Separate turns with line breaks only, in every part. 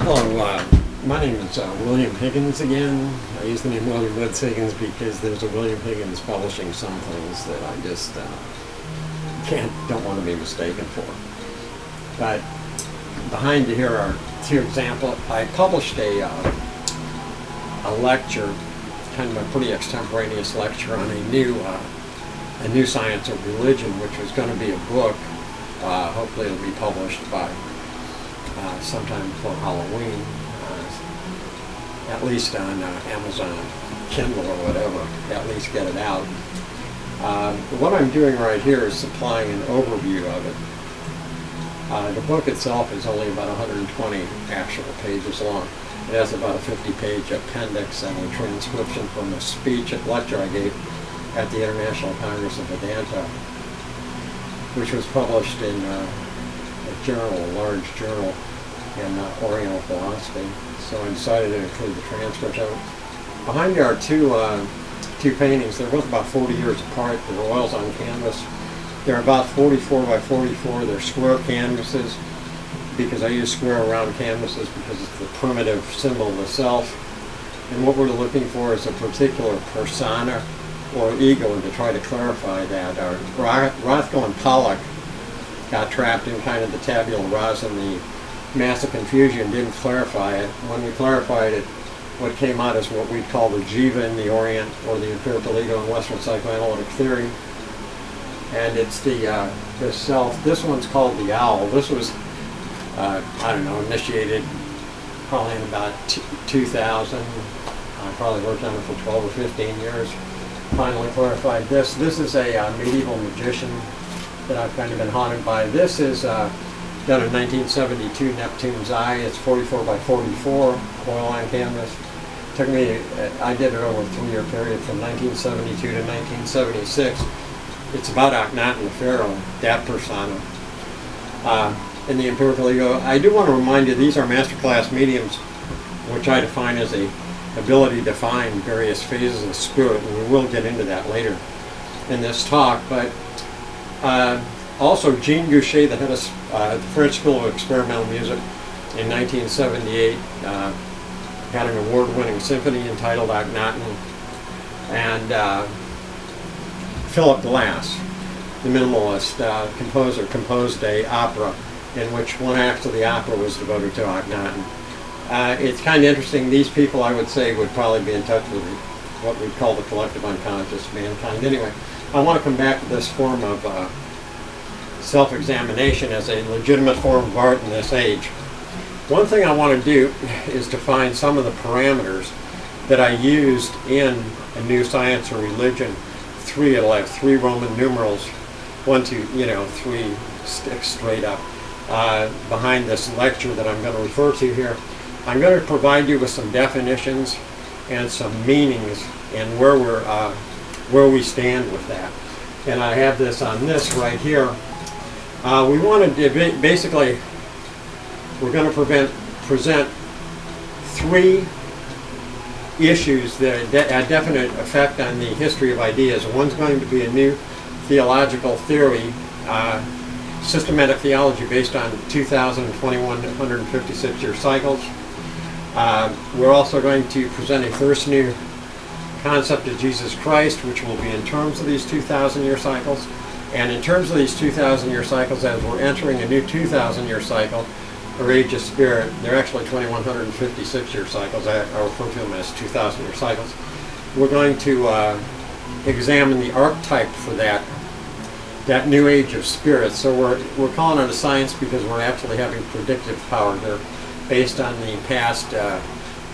Hello, my name is William Higgins again. I use the name William Woods Higgins because there's a William Higgins publishing some things that I just don't want to be mistaken for. But behind you here are two examples. I published a lecture, kind of a pretty extemporaneous lecture on a new science of religion, which was going to be a book. Hopefully it'll be published by sometime before Halloween, at least on Amazon Kindle or whatever, at least get it out. What I'm doing right here is supplying an overview of it. The book itself is only about 120 actual pages long. It has about a 50-page appendix and a transcription from a speech and lecture I gave at the International Congress of Vedanta, which was published in a large journal in Oriental philosophy. So I decided to include the transcript of it. Behind me are two paintings. They're both about 40 years apart. They're oils on canvas. They're about 44 by 44. They're square canvases because I use square round canvases because it's the primitive symbol of the self. And what we're looking for is a particular persona or ego, and to try to clarify that. Rothko and Pollock got trapped in kind of the tabula rasa, and the mass of confusion didn't clarify it. When we clarified it, what came out is what we'd call the jiva in the Orient, or the empirical ego in Western psychoanalytic theory. And it's the self. This one's called the owl. This was, I don't know, initiated probably in about 2000. I probably worked on it for 12 or 15 years. Finally clarified this. This is a medieval magician that I've kind of been haunted by. This is done in 1972, Neptune's Eye. It's 44 by 44, oil on canvas. Took me, I did it over a 3-year period from 1972 to 1976. It's about Akhenaten the Pharaoh, that persona. In the empirical ego, I do want to remind you, these are masterclass mediums, which I define as a ability to define various phases of spirit, and we will get into that later in this talk. But also Jean Goucher, the head of the French School of Experimental Music, in 1978 had an award-winning symphony entitled Akhenaten, and Philip Glass, the minimalist composer, composed an opera in which one act of the opera was devoted to Akhenaten. It's kind of interesting. These people, I would say, would probably be in touch with what we'd call the collective unconscious, mankind. Anyway, I want to come back to this form of self-examination as a legitimate form of art in this age. One thing I want to do is define some of the parameters that I used in A New Science or Religion. It'll have 3 Roman numerals, 1, 2, 3 sticks straight up. Behind this lecture that I'm going to refer to here, I'm going to provide you with some definitions and some meanings and where we stand with that. And I have this on this right here. We want to basically, we're going to present 3 issues that a definite effect on the history of ideas. One's going to be a new theological theory, systematic theology based on 2,021-156-year cycles. We're also going to present a first new concept of Jesus Christ, which will be in terms of these 2,000-year cycles. And in terms of these 2,000-year cycles, as we're entering a new 2,000-year cycle, or age of spirit, they're actually 2,156-year cycles. I refer to them as 2,000-year cycles. We're going to examine the archetype for that new age of spirit. So we're calling it a science because we're actually having predictive power here based on the past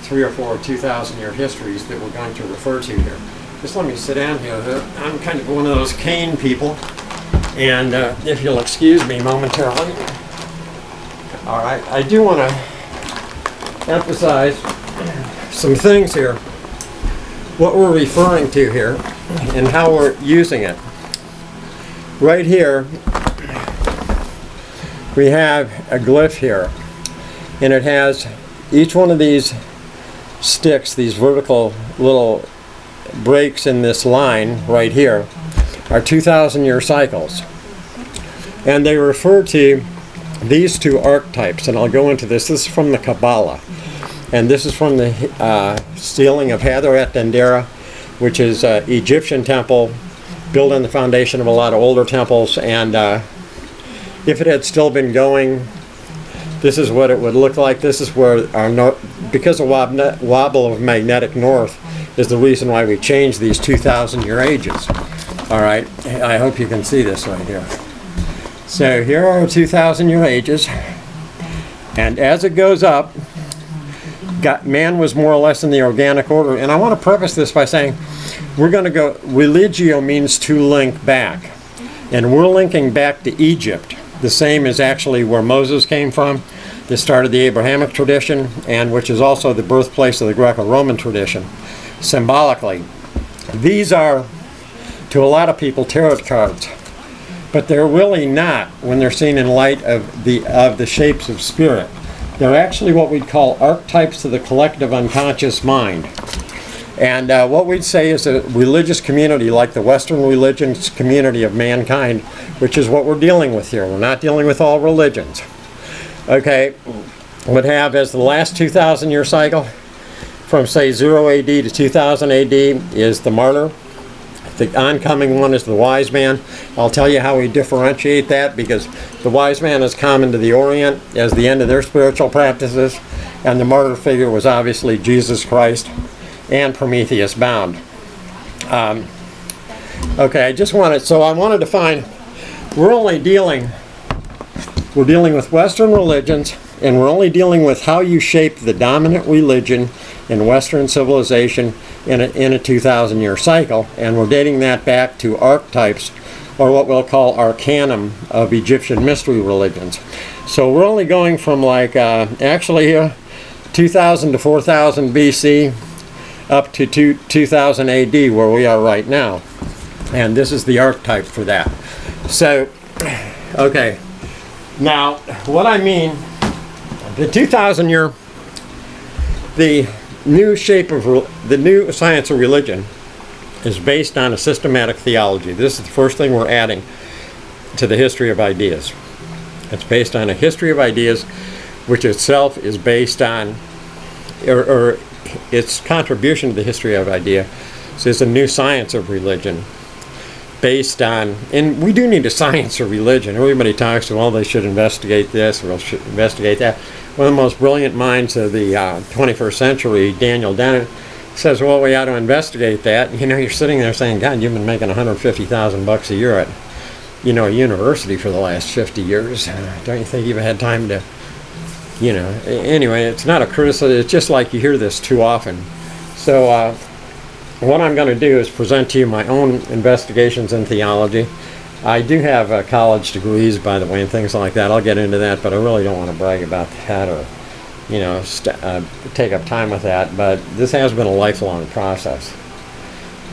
3 or 4 2,000-year histories that we're going to refer to here. Just let me sit down here. I'm kind of one of those cane people, and if you'll excuse me momentarily. All right, I do want to emphasize some things here, what we're referring to here and how we're using it. Right here, we have a glyph here, and it has each one of these sticks, these vertical little breaks in this line right here, are 2,000-year cycles. And they refer to these two archetypes, and I'll go into this. This is from the Kabbalah, and this is from the sealing of Hathor Dendera, which is an Egyptian temple built on the foundation of a lot of older temples. And if it had still been going, this is what it would look like. This is where our because of wobble of magnetic north is the reason why we changed these 2,000-year ages. All right, I hope you can see this right here. So here are 2,000-year ages, and as it goes up, man was more or less in the organic order. And I want to preface this by saying we're going to go, religio means to link back, and we're linking back to Egypt, the same as actually where Moses came from, the start of the Abrahamic tradition, and which is also the birthplace of the Greco-Roman tradition, symbolically. These are, to a lot of people, tarot cards, but they're really not when they're seen in light of the shapes of spirit. They're actually what we'd call archetypes of the collective unconscious mind. And what we'd say is a religious community like the Western religions community of mankind, which is what we're dealing with here. We're not dealing with all religions. Okay, would have as the last 2,000-year cycle from say 0 AD to 2000 AD is the martyr. The oncoming one is the wise man. I'll tell you how we differentiate that, because the wise man is common to the Orient as the end of their spiritual practices, and the martyr figure was obviously Jesus Christ and Prometheus bound. Okay, I wanted to find, we're dealing with Western religions, and we're only dealing with how you shape the dominant religion in Western civilization in a 2,000-year cycle, and we're dating that back to archetypes, or what we'll call arcanum of Egyptian mystery religions. So we're only going from like actually here 2000 to 4000 BC up to 2000 AD where we are right now, and this is the archetype for that. So okay, now what I mean, the 2,000-year, the new science of religion is based on a systematic theology. This is the first thing we're adding to the history of ideas. It's based on a history of ideas, which itself is based on, or its contribution to the history of idea is a new science of religion based on, and we do need a science of religion. Everybody talks to, well, they should investigate this or they should investigate that. One of the most brilliant minds of the 21st century, Daniel Dennett, says, well, we ought to investigate that. You know, you're sitting there saying, God, you've been making $150,000 a year at, you know, a university for the last 50 years. Don't you think you've had time to, you know, anyway, it's not a criticism. It's just like you hear this too often. So what I'm going to do is present to you my own investigations in theology. I do have college degrees, by the way, and things like that. I'll get into that, but I really don't want to brag about that or, you know, take up time with that. But this has been a lifelong process.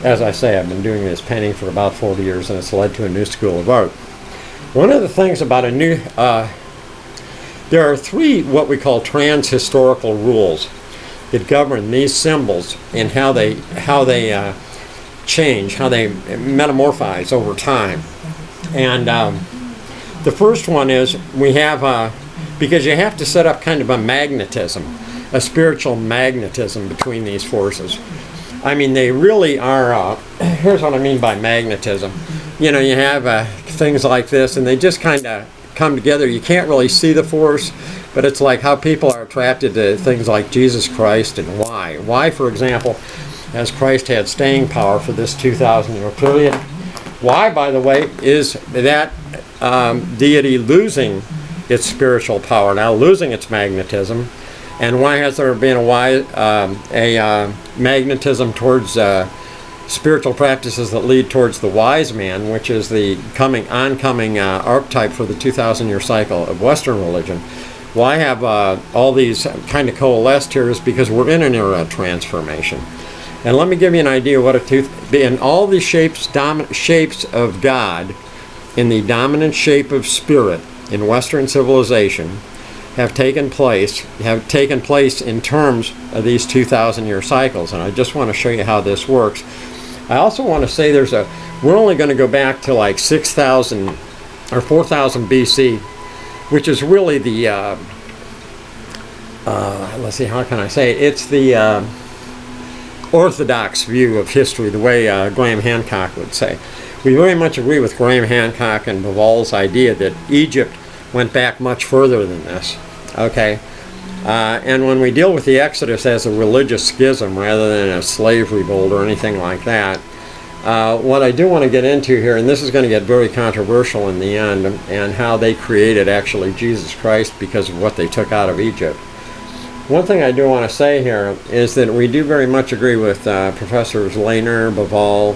As I say, I've been doing this painting for about 40 years, and it's led to a new school of art. One of the things about a new, there are three what we call trans-historical rules that govern these symbols and how they change, how they metamorphose over time. And the first one is we have, because you have to set up kind of a magnetism, a spiritual magnetism between these forces. I mean, they really are, here's what I mean by magnetism. You know, you have things like this, and they just kind of come together. You can't really see the force, but it's like how people are attracted to things like Jesus Christ and why. Why, for example, as Christ had staying power for this 2,000-year period. Why, by the way, is that deity losing its spiritual power, now losing its magnetism, and why has there been a magnetism towards spiritual practices that lead towards the wise man, which is the oncoming archetype for the 2,000-year cycle of Western religion? Why have all these kind of coalesced here is because we're in an era of transformation. And let me give you an idea what in all the shapes of God, in the dominant shape of spirit in Western civilization, have taken place in terms of these 2,000-year cycles. And I just want to show you how this works. I also want to say we're only going to go back to like 6,000 or 4,000 BC which is really the, let's see, how can I say it? It's the orthodox view of history, the way Graham Hancock would say. We very much agree with Graham Hancock and Bavall's idea that Egypt went back much further than this, okay? And when we deal with the Exodus as a religious schism rather than a slave revolt or anything like that, what I do want to get into here, and this is going to get very controversial in the end, and how they created actually Jesus Christ because of what they took out of Egypt. One thing I do want to say here is that we do very much agree with Professors Lehner, Bavall,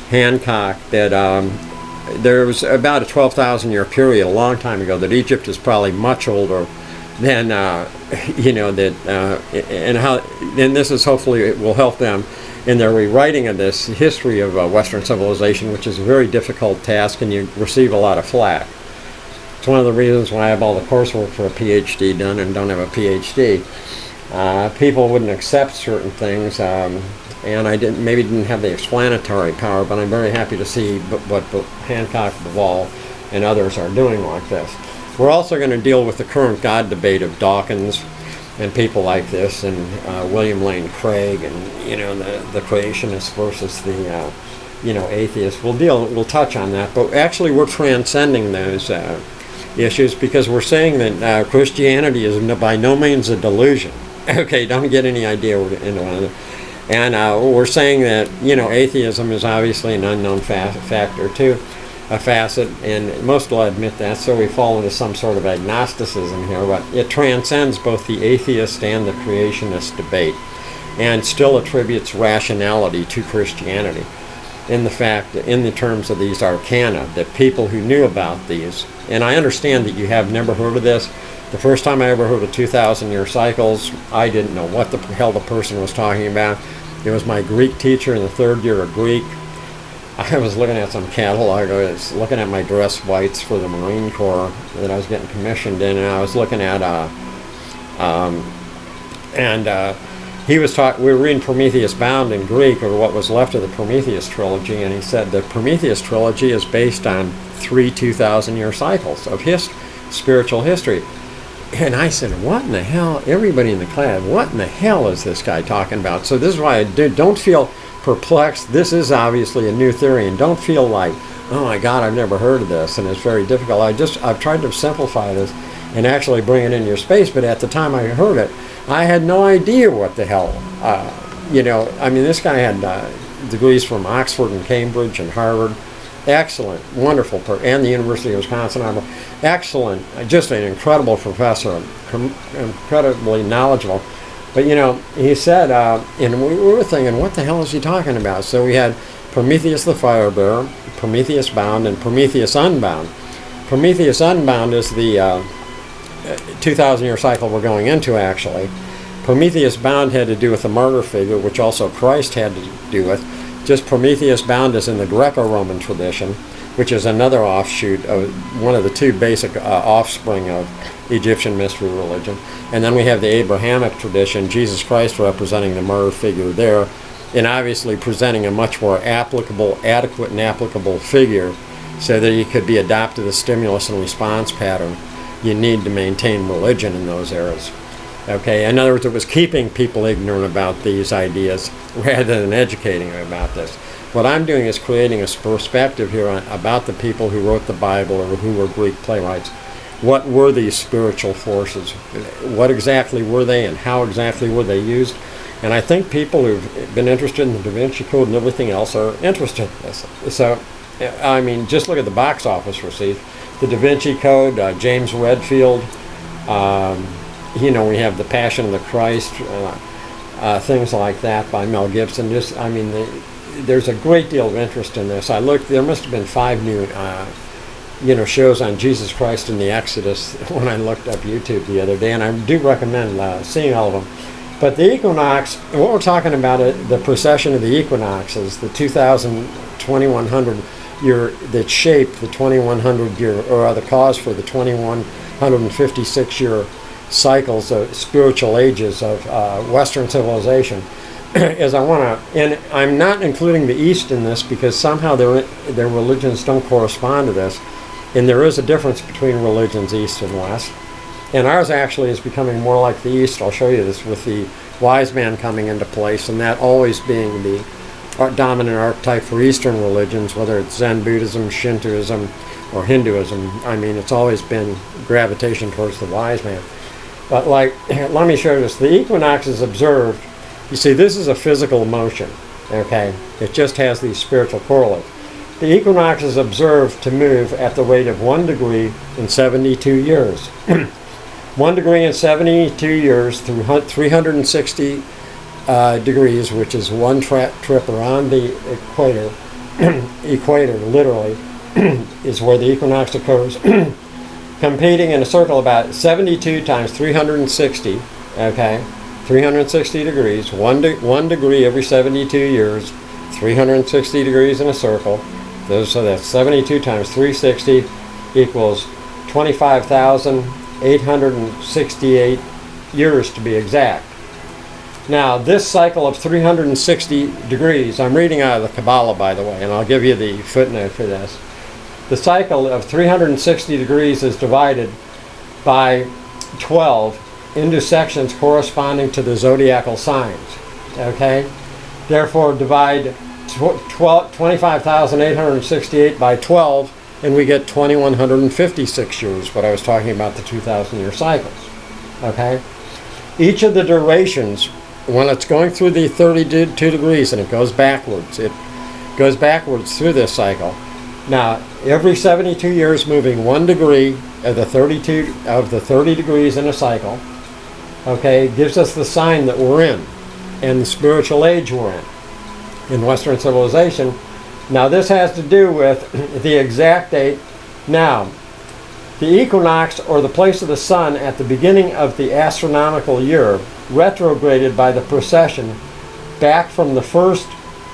Hancock, that there was about a 12,000 year period a long time ago that Egypt is probably much older than, you know, that, and this is hopefully it will help them in their rewriting of this history of Western civilization, which is a very difficult task, and you receive a lot of flack. It's one of the reasons why I have all the coursework for a PhD done and don't have a PhD. People wouldn't accept certain things, and I maybe didn't have the explanatory power, but I'm very happy to see what Hancock, Bavall, and others are doing like this. We're also going to deal with the current God debate of Dawkins and people like this, and William Lane Craig, and you know, the creationists versus the you know, atheists. We'll touch on that, but actually we're transcending those issues, because we're saying that Christianity is by no means a delusion. Okay, don't get any idea we're into it. And we're saying that, you know, atheism is obviously an unknown factor too, a facet, and most will admit that, so we fall into some sort of agnosticism here, but it transcends both the atheist and the creationist debate, and still attributes rationality to Christianity in the fact, in the terms of these arcana, that people who knew about these, and I understand that you have never heard of this. The first time I ever heard of 2,000 year cycles, I didn't know what the hell the person was talking about. It was my Greek teacher in the third year of Greek. I was looking at some catalog. I was looking at my dress whites for the Marine Corps that I was getting commissioned in, and I was looking at, he was talking, we were reading Prometheus Bound in Greek, or what was left of the Prometheus trilogy, and he said the Prometheus trilogy is based on 3 2,000 year cycles of spiritual history. And I said, what in the hell, everybody in the class, what in the hell is this guy talking about? So this is why don't feel perplexed. This is obviously a new theory, and don't feel like, oh my God, I've never heard of this, and it's very difficult. I've tried to simplify this and actually bring it in your space, but at the time I heard it, I had no idea what the hell, you know, I mean, this guy had degrees from Oxford and Cambridge and Harvard. Excellent, wonderful, and the University of Wisconsin. Excellent, just an incredible professor, incredibly knowledgeable. But you know, he said, and we were thinking, what the hell is he talking about? So we had Prometheus the Firebearer, Prometheus Bound, and Prometheus Unbound. Prometheus Unbound is the 2,000 year cycle we're going into, actually. Prometheus Bound had to do with the martyr figure, which also Christ had to do with. Just Prometheus Bound is in the Greco-Roman tradition, which is another offshoot of one of the two basic offspring of Egyptian mystery religion. And then we have the Abrahamic tradition, Jesus Christ representing the martyr figure there, and obviously presenting a much more applicable, adequate and applicable figure, so that he could be adopted as stimulus and response pattern. You need to maintain religion in those eras. Okay, in other words, it was keeping people ignorant about these ideas rather than educating them about this. What I'm doing is creating a perspective here about the people who wrote the Bible or who were Greek playwrights. What were these spiritual forces? What exactly were they, and how exactly were they used? And I think people who've been interested in the Da Vinci Code and everything else are interested in this. So, I mean, just look at the box office receipts. The Da Vinci Code, James Redfield, you know, we have The Passion of the Christ, things like that by Mel Gibson. Just, I mean, there's a great deal of interest in this. I looked, there must have been 5 new, you know, shows on Jesus Christ and the Exodus when I looked up YouTube the other day, and I do recommend seeing all of them. But the equinox, what we're talking about, the precession of the equinoxes, the 2100 year that shaped the 2100 year, or the cause for the 2156 year cycles of spiritual ages of Western civilization, is I want to, and I'm not including the East in this because somehow their religions don't correspond to this. And there is a difference between religions, East and West. And ours actually is becoming more like the East. I'll show you this with the wise man coming into place, and that always being the dominant archetype for Eastern religions, whether it's Zen, Buddhism, Shintoism, or Hinduism. I mean, it's always been gravitation towards the wise man. But like, let me show you this. The equinox is observed. You see, this is a physical motion, okay? It just has these spiritual correlates. The equinox is observed to move at the rate of 1 degree in 72 years. 1 degree in 72 years through 360 degrees, which is one trip around the equator, equator literally, is where the equinox occurs, competing in a circle about 72 times 360, okay, 360 degrees, one degree every 72 years, 360 degrees in a circle. So that's 72 times 360 equals 25,868 years to be exact. Now, this cycle of 360 degrees, I'm reading out of the Kabbalah, by the way, and I'll give you the footnote for this. The cycle of 360 degrees is divided by 12 into sections corresponding to the zodiacal signs, okay? Therefore, divide 25,868 by 12, and we get 2,156 years, what I was talking about, the 2,000-year cycles, okay? Each of the durations, when it's going through the 32 degrees and it goes backwards through this cycle. Now, every 72 years moving 1 degree of the 30 degrees in a cycle, okay, gives us the sign that we're in and the spiritual age we're in Western civilization. Now, this has to do with the exact date. Now, the equinox, or the place of the sun at the beginning of the astronomical year, retrograded by the precession back from the first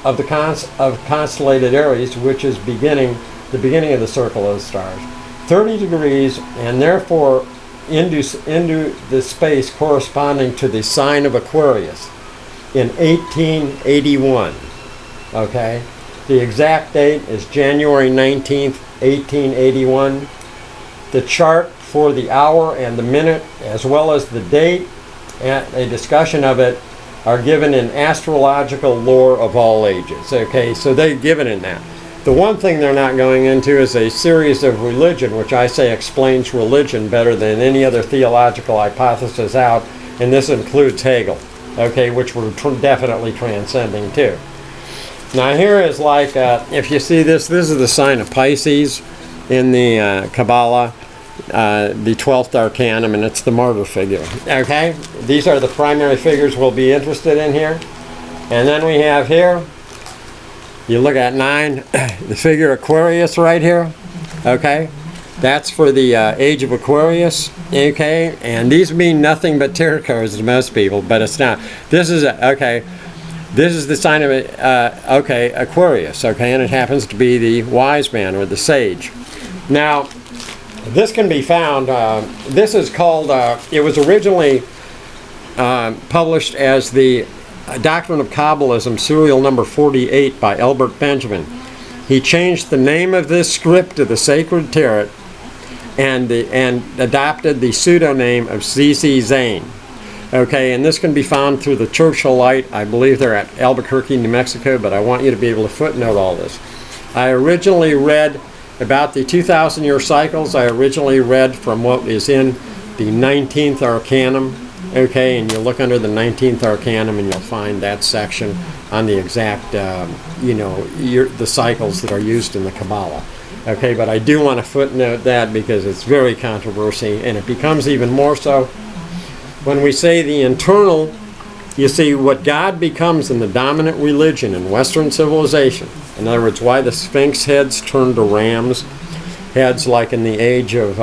of the constellated Aries, which is the beginning of the circle of the stars, 30 degrees, and therefore into the space corresponding to the sign of Aquarius in 1881. Okay, the exact date is January 19th, 1881. The chart for the hour and the minute, as well as the date and a discussion of it, are given in astrological lore of all ages. Okay, so they're given in that. The one thing they're not going into is a series of religion, which I say explains religion better than any other theological hypothesis out, and this includes Hegel, okay, which we're definitely transcending too. Now here is like, if you see this is the sign of Pisces in the Kabbalah, the 12th Arcanum, and it's the martyr figure. Okay, these are the primary figures we'll be interested in here. And then we have here, you look at 9, the figure Aquarius right here. Okay, that's for the age of Aquarius. Okay, and these mean nothing but tarot cards to most people, but it's not. This is this is the sign of Aquarius. Okay, and it happens to be the wise man or the sage. Now, this can be found, this is called, it was originally published as the Doctrine of Kabbalism, serial number 48 by Albert Benjamin. He changed the name of this script to the Sacred Tarot and adopted the pseudonym of C.C. Zane. Okay, and this can be found through the Churchill Light. I believe they're at Albuquerque, New Mexico, but I want you to be able to footnote all this. I originally read about the 2,000-year cycles. I originally read from what is in the 19th Arcanum, okay, and you look under the 19th Arcanum and you'll find that section on the exact, the cycles that are used in the Kabbalah. Okay, but I do want to footnote that because it's very controversial, and it becomes even more so when we say the internal. You see, what God becomes in the dominant religion in Western civilization, in other words, why the Sphinx heads turn to ram's heads like in the age of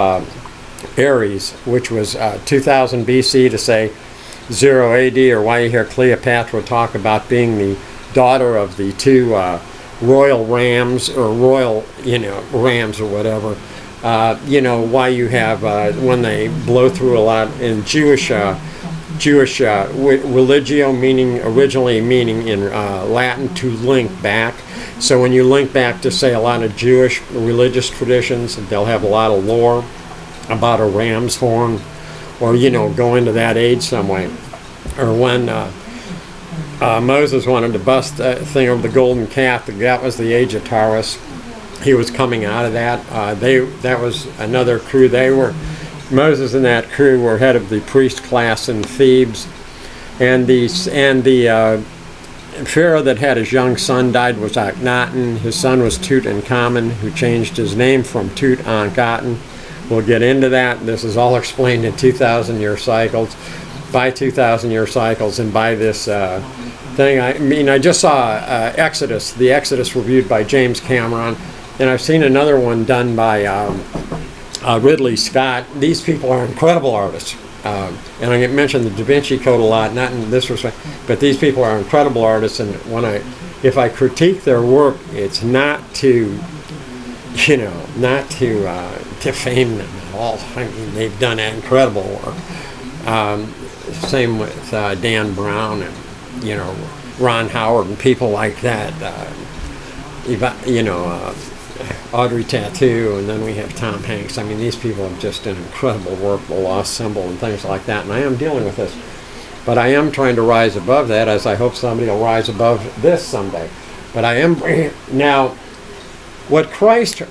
Aries, which was 2000 BC to say 0 AD, or why you hear Cleopatra talk about being the daughter of the two royal rams, or royal, rams or whatever. Why you have, when they blow through a lot in Jewish religio, originally meaning in Latin to link back. So when you link back to, say, a lot of Jewish religious traditions, they'll have a lot of lore about a ram's horn, or, you know, go into that age some way. Or when Moses wanted to bust the thing of the golden calf, that was the age of Taurus. He was coming out of that. That was another crew. Moses and that crew were head of the priest class in Thebes, and the Pharaoh that had his young son died was Akhenaten. His son was Tutankhamun, who changed his name from Tutankhaten. We'll get into that. This is all explained in 2,000-year cycles, by 2,000-year cycles, and by this thing. I mean, I just saw Exodus, the Exodus reviewed by James Cameron, and I've seen another one done by Ridley Scott. These people are incredible artists. And I mentioned the Da Vinci Code a lot, not in this respect, but these people are incredible artists, and if I critique their work, it's not to, you know, not to defame them at all. I mean, they've done incredible work. Same with Dan Brown and, you know, Ron Howard and people like that. You know, Audrey Tattoo, and then we have Tom Hanks. I mean, these people have just done incredible work, The Lost Symbol and things like that, and I am dealing with this. But I am trying to rise above that, as I hope somebody will rise above this someday. But I am, now, what Christ,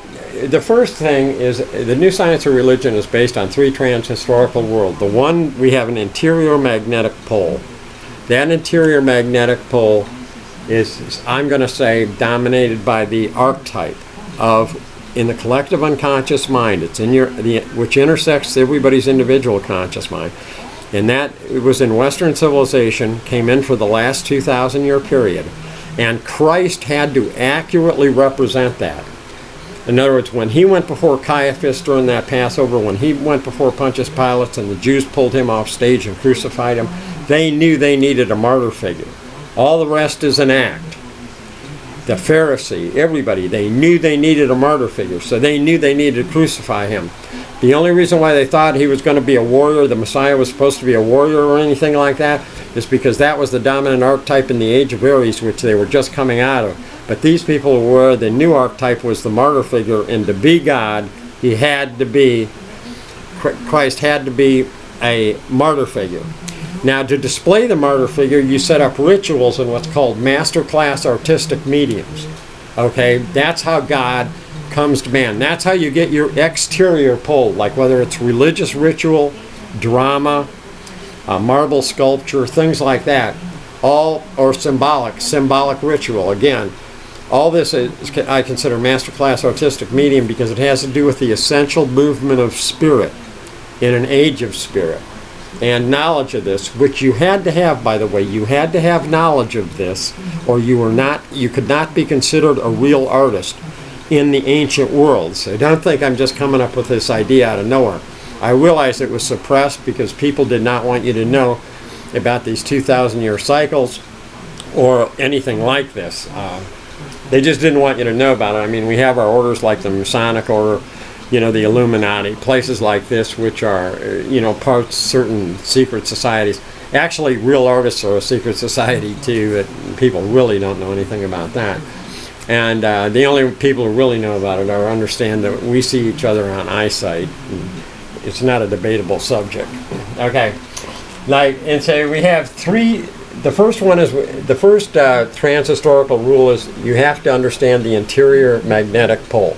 the first thing is, the new science of religion is based on three trans-historical worlds. The one, we have an interior magnetic pole. That interior magnetic pole is, I'm going to say, dominated by the archetype of, in the collective unconscious mind. It's in which intersects everybody's individual conscious mind. And that, it was in Western civilization, came in for the last 2,000-year period. And Christ had to accurately represent that. In other words, when he went before Caiaphas during that Passover, when he went before Pontius Pilate and the Jews pulled him off stage and crucified him, they knew they needed a martyr figure. All the rest is an act. The Pharisee, everybody, they knew they needed a martyr figure, so they knew they needed to crucify him. The only reason why they thought he was going to be a warrior, the Messiah was supposed to be a warrior or anything like that, is because that was the dominant archetype in the age of Aries, which they were just coming out of. But these people were, the new archetype was the martyr figure, and to be God, he had to be, Christ had to be a martyr figure. Now, to display the martyr figure, you set up rituals in what's called masterclass artistic mediums. Okay, that's how God comes to man. That's how you get your exterior pulled, like whether it's religious ritual, drama, marble sculpture, things like that, all, or symbolic ritual. Again, all this is, I consider masterclass artistic medium because it has to do with the essential movement of spirit in an age of spirit. And knowledge of this, which you had to have, by the way, you had to have knowledge of this, or you could not be considered a real artist in the ancient world. So don't think I'm just coming up with this idea out of nowhere. I realize it was suppressed because people did not want you to know about these 2,000-year cycles or anything like this. They just didn't want you to know about it. I mean, we have our orders like the Masonic Order, you know, the Illuminati, places like this, which are, you know, parts certain secret societies. Actually, real artists are a secret society too, but people really don't know anything about that. And the only people who really know about it are understand that we see each other on eyesight. It's not a debatable subject. Okay, and so we have three. The first one is, the first trans-historical rule is you have to understand the interior magnetic pole.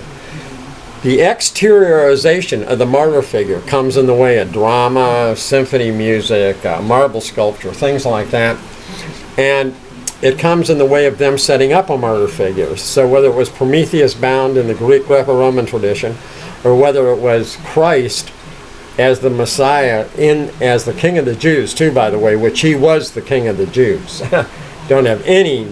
The exteriorization of the martyr figure comes in the way of drama, symphony music, marble sculpture, things like that. And it comes in the way of them setting up a martyr figure. So whether it was Prometheus bound in the Greek Greco-Roman tradition, or whether it was Christ as the Messiah, as the King of the Jews too, by the way, which he was the King of the Jews. don't have any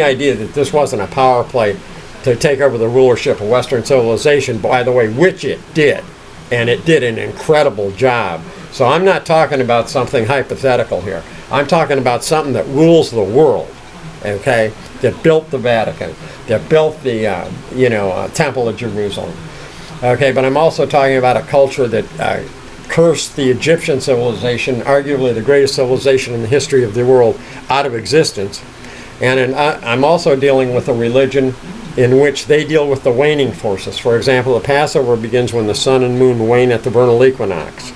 idea that this wasn't a power play to take over the rulership of Western civilization, by the way, which it did. And it did an incredible job. So I'm not talking about something hypothetical here. I'm talking about something that rules the world, okay? That built the Vatican, that built the, Temple of Jerusalem. Okay, but I'm also talking about a culture that cursed the Egyptian civilization, arguably the greatest civilization in the history of the world, out of existence. I'm also dealing with a religion in which they deal with the waning forces. For example, the Passover begins when the sun and moon wane at the vernal equinox.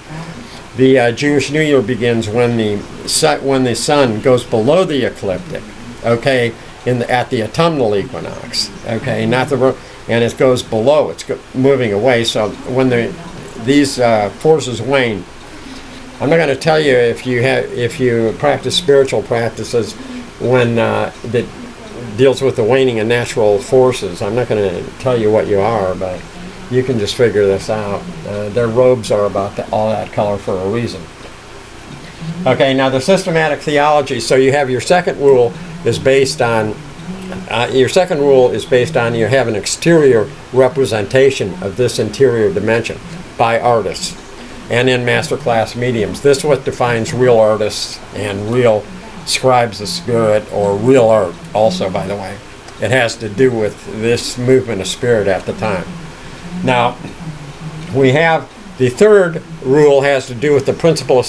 The Jewish New Year begins when the sun goes below the ecliptic, okay, at the autumnal equinox, okay, and it goes below. It's moving away. So when these forces wane, I'm not going to tell you if you practice spiritual practices when that deals with the waning of natural forces. I'm not going to tell you what you are, but you can just figure this out. Their robes are about all that color for a reason. Okay, now the systematic theology. So you have your second rule is based on you have an exterior representation of this interior dimension by artists and in masterclass mediums. This is what defines real artists and real scribes of spirit, or real art also, by the way. It has to do with this movement of spirit at the time. Now, we have the third rule has to do with the principle of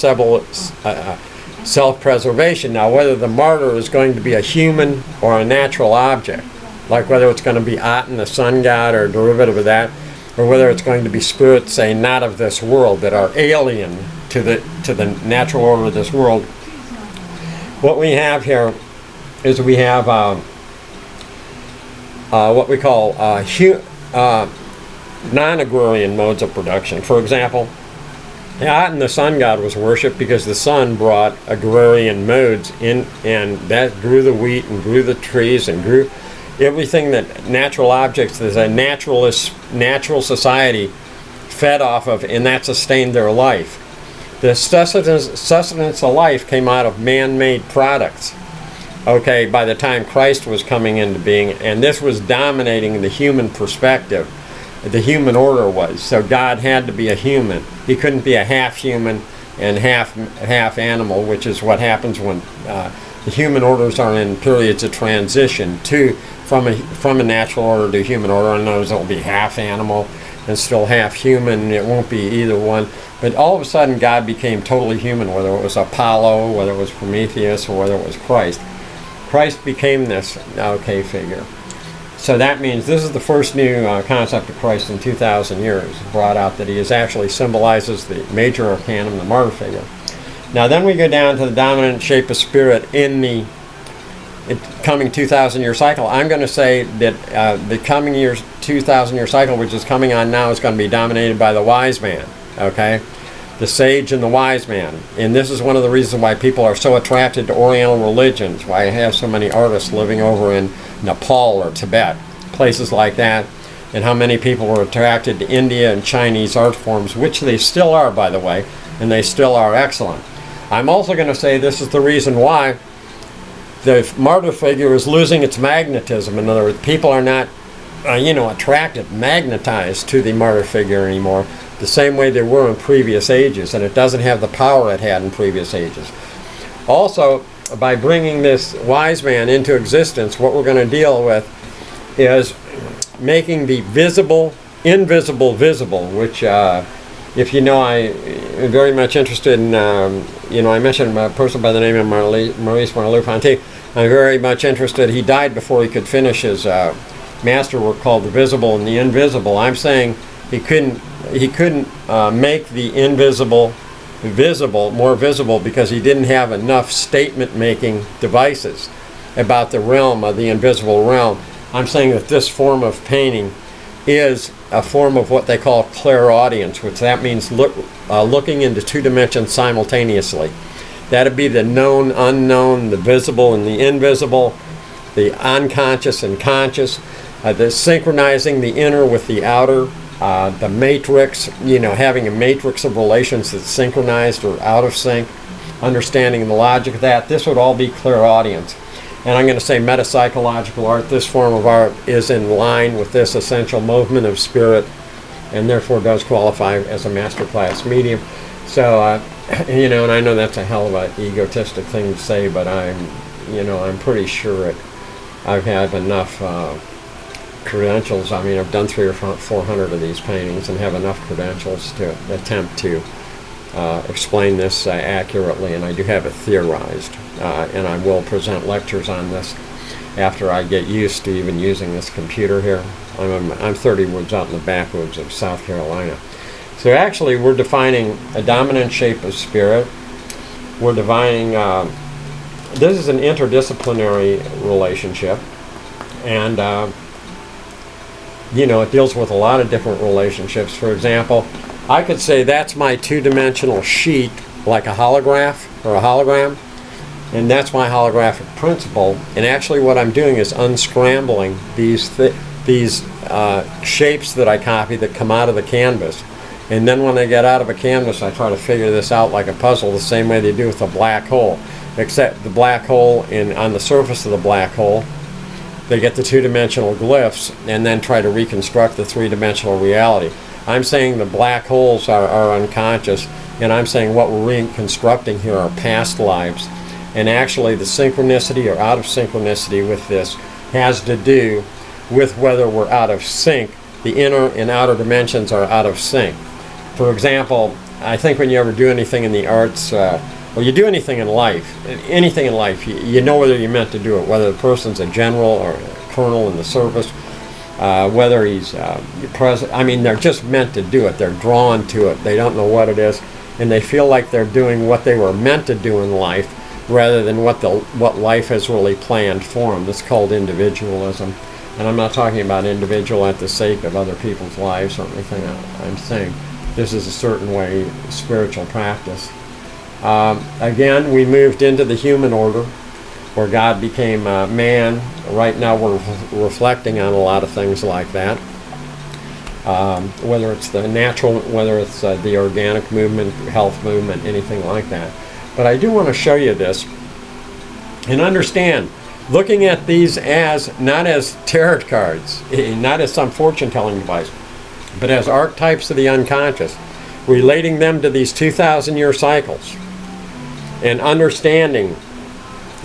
self-preservation. Now, whether the martyr is going to be a human or a natural object, like whether it's going to be Aten, the sun god, or a derivative of that, or whether it's going to be spirits, say, not of this world, that are alien to the natural order of this world. What we have here is we have what we call non-agrarian modes of production. For example, Aten, the sun god, was worshipped because the sun brought agrarian modes in, and that grew the wheat and grew the trees and grew everything that natural objects, there's a natural society fed off of, and that sustained their life. The sustenance of life came out of man-made products, okay, by the time Christ was coming into being, and this was dominating the human perspective. The human order was. So God had to be a human. He couldn't be a half human and half animal, which is what happens when the human orders are in periods of transition from a natural order to human order. And those will be half animal and still half human. It won't be either one. But all of a sudden God became totally human, whether it was Apollo, whether it was Prometheus, or whether it was Christ. Christ became this figure. So that means this is the first new concept of Christ in 2,000 years, brought out that he actually symbolizes the major arcanum, the martyr figure. Now then we go down to the dominant shape of spirit in the coming 2,000-year cycle. I'm going to say that the coming 2,000-year cycle, which is coming on now, is going to be dominated by the wise man, okay? The sage and the wise man. And this is one of the reasons why people are so attracted to Oriental religions, why I have so many artists living over in Nepal or Tibet, places like that, and how many people were attracted to India and Chinese art forms, which they still are, by the way, and they still are excellent. I'm also going to say this is the reason why the martyr figure is losing its magnetism. In other words, people are not, attracted, magnetized to the martyr figure anymore, the same way they were in previous ages, and it doesn't have the power it had in previous ages. Also, by bringing this wise man into existence, what we're going to deal with is making the invisible visible, which, if you know, I am very much interested in, I mentioned a person by the name of Maurice Merleau-Ponty. I'm very much interested. He died before he could finish his masterwork called The Visible and the Invisible. I'm saying he couldn't make the invisible more visible because he didn't have enough statement-making devices about the realm of the invisible realm. I'm saying that this form of painting is a form of what they call clairaudience, which that means looking into two dimensions simultaneously. That'd be the known, unknown, the visible and the invisible, the unconscious and conscious, the synchronizing the inner with the outer, the matrix, having a matrix of relations that's synchronized or out of sync, understanding the logic of that. This would all be clairaudience. And I'm going to say metapsychological art, this form of art is in line with this essential movement of spirit, and therefore does qualify as a masterclass medium. So, and I know that's a hell of an egotistic thing to say, but I'm pretty sure I have enough credentials. I mean, I've done 300 or 400 of these paintings and have enough credentials to attempt to explain this accurately, and I do have it theorized, and I will present lectures on this. after I get used to even using this computer here. I'm 30 woods out in the backwoods of South Carolina. So actually we're defining a dominant shape of spirit. We're defining, this is an interdisciplinary relationship, and you know, it deals with a lot of different relationships. For example, I could say that's my two-dimensional sheet, like a holograph or a hologram, and that's my holographic principle. And actually what I'm doing is unscrambling these shapes that I copy that come out of the canvas. And then when they get out of a canvas, I try to figure this out like a puzzle, the same way they do with a black hole. Except the black hole, on the surface of the black hole, they get the two-dimensional glyphs and then try to reconstruct the three-dimensional reality. I'm saying the black holes are unconscious, and I'm saying what we're reconstructing here are past lives. And actually the synchronicity or out of synchronicity with this has to do with whether we're out of sync. The inner and outer dimensions are out of sync. For example, I think when you ever do anything in the arts, well, you do anything in life, you know whether you're meant to do it, whether the person's a general or a colonel in the service, whether he's president. I mean, they're just meant to do it. They're drawn to it. They don't know what it is, and they feel like they're doing what they were meant to do in life rather than what life has really planned for them. That's called individualism. And I'm not talking about individual at the sake of other people's lives or anything. I'm saying this is a certain way spiritual practice. Again, we moved into the human order, where God became man. Right now we're reflecting on a lot of things like that. Whether it's the natural, whether it's the organic movement, health movement, anything like that. But I do want to show you this and understand, looking at these as, not as tarot cards, not as some fortune-telling device, but as archetypes of the unconscious, relating them to these 2,000-year cycles. And understanding,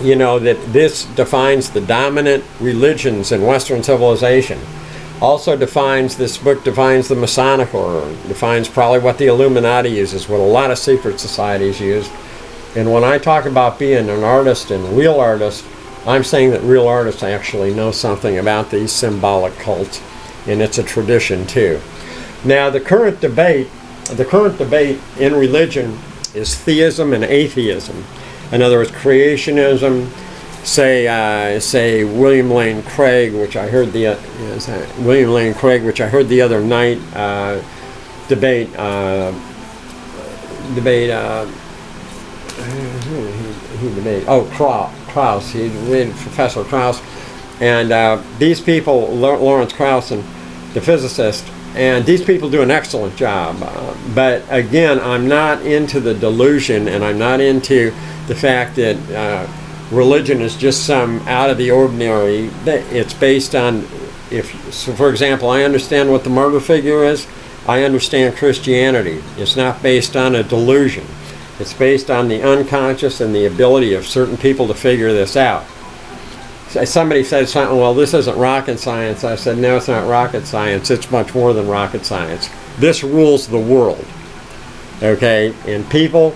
you know, that this defines the dominant religions in Western civilization. Also this book defines the Masonic order, defines probably what the Illuminati uses, what a lot of secret societies use. And when I talk about being an artist and real artist, I'm saying that real artists actually know something about these symbolic cults, and it's a tradition too. Now the current debate in religion is theism and atheism. In other words, creationism. Say William Lane Craig, which I heard the other night debate. Krauss. He read Professor Krauss, and these people, Lawrence Krauss, and the physicist. And these people do an excellent job. But again, I'm not into the delusion, and I'm not into the fact that religion is just some out of the ordinary. It's based on, for example, I understand what the murder figure is. I understand Christianity. It's not based on a delusion. It's based on the unconscious and the ability of certain people to figure this out. Somebody said something, well, this isn't rocket science. I said, no, it's not rocket science. It's much more than rocket science. This rules the world, okay? And people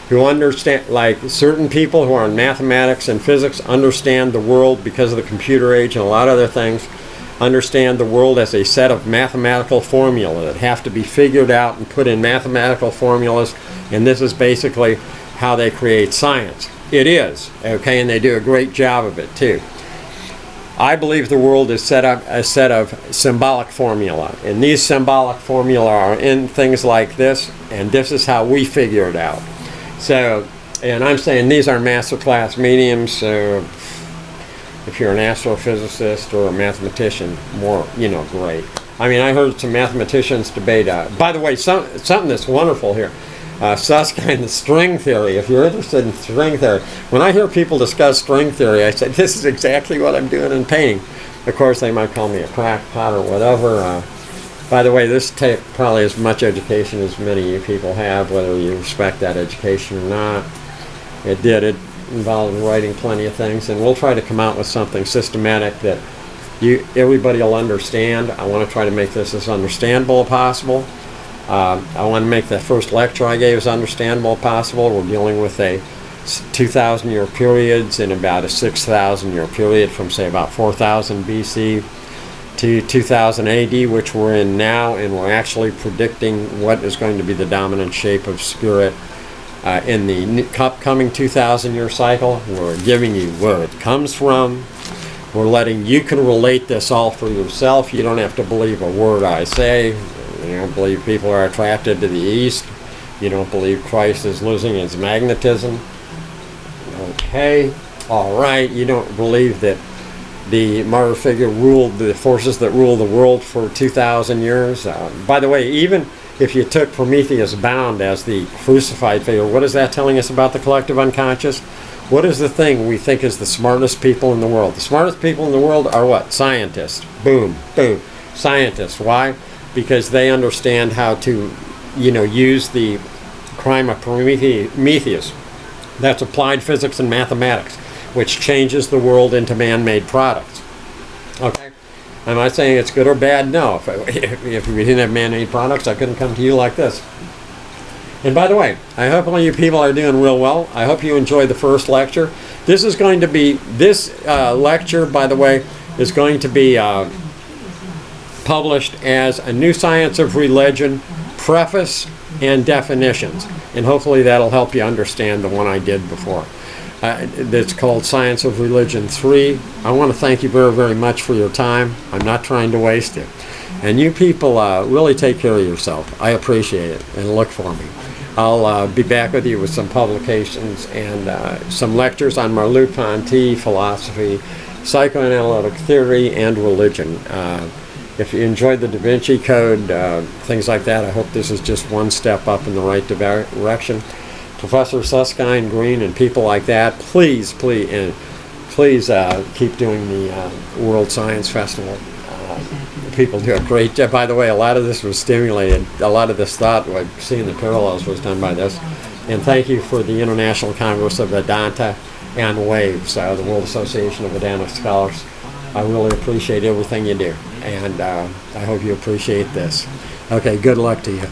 who understand, like certain people who are in mathematics and physics, understand the world because of the computer age and a lot of other things, understand the world as a set of mathematical formula that have to be figured out and put in mathematical formulas, and this is basically how they create science. It is, okay, and they do a great job of it too. I believe the world is a set of symbolic formula, and these symbolic formula are in things like this, and this is how we figure it out. So, and I'm saying these are masterclass mediums, so if you're an astrophysicist or a mathematician, more, you know, great. I mean, I heard some mathematicians debate, by the way, something that's wonderful here. Susskind, the string theory. If you're interested in string theory, when I hear people discuss string theory, I say, this is exactly what I'm doing in painting. Of course, they might call me a crackpot or whatever. By the way, this takes probably as much education as many of you people have, whether you respect that education or not. It involved writing plenty of things, and we'll try to come out with something systematic that everybody will understand. I want to try to make this as understandable as possible. I want to make the first lecture I gave as understandable as possible. We're dealing with a 2,000-year periods in about a 6,000-year period from, say, about 4,000 BC to 2000 AD, which we're in now, and we're actually predicting what is going to be the dominant shape of spirit in the upcoming 2,000-year cycle. We're giving you where it comes from. We're letting you can relate this all for yourself. You don't have to believe a word I say. You don't believe people are attracted to the east. You don't believe Christ is losing his magnetism. Okay, all right. You don't believe that the martyr figure ruled the forces that rule the world for 2,000 years. By the way, even if you took Prometheus bound as the crucified figure, what is that telling us about the collective unconscious? What is the thing we think is the smartest people in the world? The smartest people in the world are what? Scientists. Boom, boom. Scientists. Why? Because they understand how to, use the crime of Prometheus. That's applied physics and mathematics, which changes the world into man-made products. Okay? Am I saying it's good or bad? No. If we didn't have man-made products, I couldn't come to you like this. And by the way, I hope all you people are doing real well. I hope you enjoyed the first lecture. This lecture, by the way, is going to be published as A New Science of Religion, Preface, and Definitions. And hopefully that'll help you understand the one I did before. That's called Science of Religion 3. I want to thank you very, very much for your time. I'm not trying to waste it. And you people really take care of yourself. I appreciate it, and look for me. I'll be back with you with some publications and some lectures on Merleau-Ponty, philosophy, psychoanalytic theory, and religion. If you enjoyed the Da Vinci Code, things like that, I hope this is just one step up in the right direction. Professor Susskind, Green, and people like that, please keep doing the World Science Festival. People do a great job. By the way, a lot of this was stimulated. A lot of this thought, like seeing the parallels, was done by this. And thank you for the International Congress of Vedanta and WAVES, the World Association of Vedanta Scholars. I really appreciate everything you do, and I hope you appreciate this. Okay, good luck to you.